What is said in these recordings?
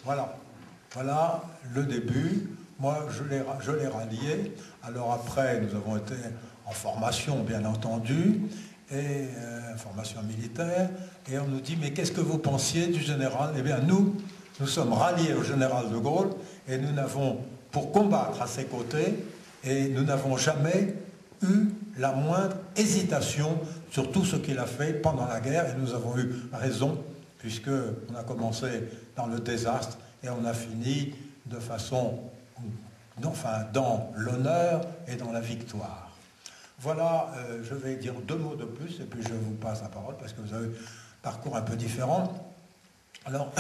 Voilà. Voilà le début. Moi, je l'ai rallié. Alors après, nous avons été en formation, bien entendu, et formation militaire. Et on nous dit, mais qu'est-ce que vous pensiez du général? Eh bien, nous sommes ralliés au général de Gaulle, et nous n'avons, pour combattre à ses côtés, et nous n'avons jamais eu la moindre hésitation sur tout ce qu'il a fait pendant la guerre, et nous avons eu raison, puisqu'on a commencé dans le désastre, et on a fini de façon, enfin, dans l'honneur et dans la victoire. Voilà, je vais dire 2 mots de plus, et puis je vous passe la parole, parce que vous avez un parcours un peu différent. Alors,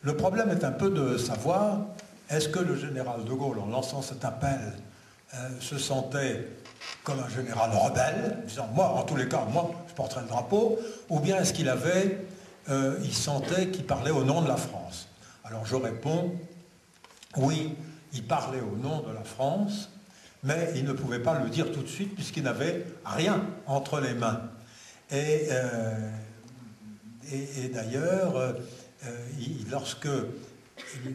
le problème est un peu de savoir, est-ce que le général de Gaulle, en lançant cet appel, se sentait comme un général rebelle, disant, moi, en tous les cas, moi, je porterai le drapeau, ou bien est-ce qu'il avait, il sentait qu'il parlait au nom de la France? Alors je réponds, oui, il parlait au nom de la France, mais il ne pouvait pas le dire tout de suite puisqu'il n'avait rien entre les mains. Et d'ailleurs, lorsque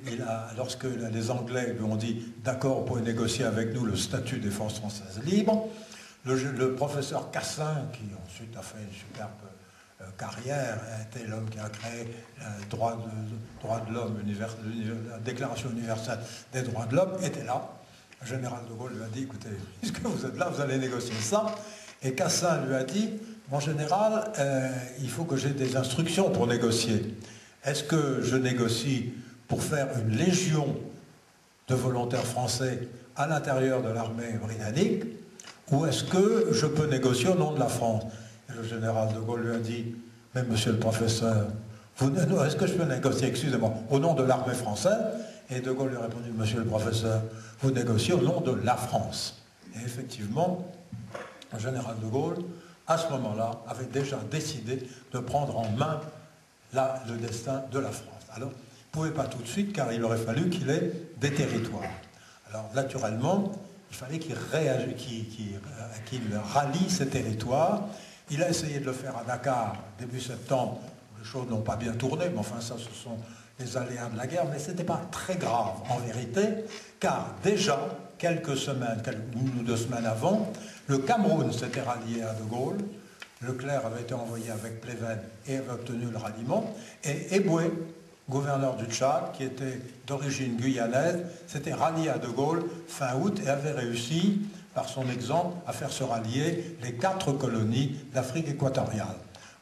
les Anglais lui ont dit « d'accord, vous pouvez négocier avec nous le statut des forces françaises libres », le professeur Cassin, qui ensuite a fait une superbe carrière, a été l'homme qui a créé le droit de l'homme, la Déclaration universelle des droits de l'homme, était là. Le général de Gaulle lui a dit, écoutez, puisque vous êtes là, vous allez négocier ça. Et Cassin lui a dit, mon général, il faut que j'ai des instructions pour négocier. Est-ce que je négocie pour faire une légion de volontaires français à l'intérieur de l'armée britannique, ou est-ce que je peux négocier au nom de la France? Et le général de Gaulle lui a dit, mais monsieur le professeur, est-ce que je peux négocier, excusez-moi, au nom de l'armée française? Et de Gaulle lui a répondu, monsieur le professeur, vous négociez au nom de la France. Et effectivement, le général de Gaulle, à ce moment-là, avait déjà décidé de prendre en main le destin de la France. Alors, il ne pouvait pas tout de suite, car il aurait fallu qu'il ait des territoires. Alors, naturellement, il fallait qu'il rallie ces territoires. Il a essayé de le faire à Dakar, début septembre. Les choses n'ont pas bien tourné, mais enfin, ça, ce sont les aléas de la guerre. Mais ce n'était pas très grave, en vérité, car déjà, quelques semaines, une ou 2 semaines avant, le Cameroun s'était rallié à De Gaulle. Leclerc avait été envoyé avec Pleven et avait obtenu le ralliement. Et Eboué, gouverneur du Tchad, qui était d'origine guyanaise, s'était rallié à De Gaulle fin août et avait réussi, par son exemple, à faire se rallier les 4 colonies d'Afrique équatoriale.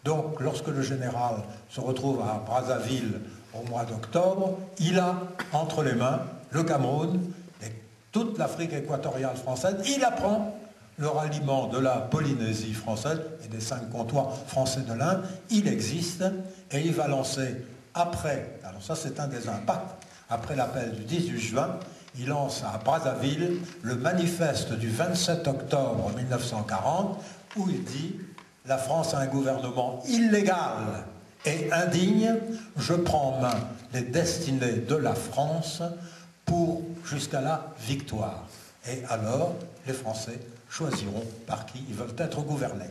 Donc, lorsque le général se retrouve à Brazzaville au mois d'octobre, il a entre les mains le Cameroun et toute l'Afrique équatoriale française. Il apprend le ralliement de la Polynésie française et des 5 comptoirs français de l'Inde. Il existe et il va lancer après, alors ça c'est un des impacts, après l'appel du 18 juin, il lance à Brazzaville le manifeste du 27 octobre 1940 où il dit « La France a un gouvernement illégal et indigne, je prends en main les destinées de la France pour jusqu'à la victoire. » Et alors, les Français choisiront par qui ils veulent être gouvernés.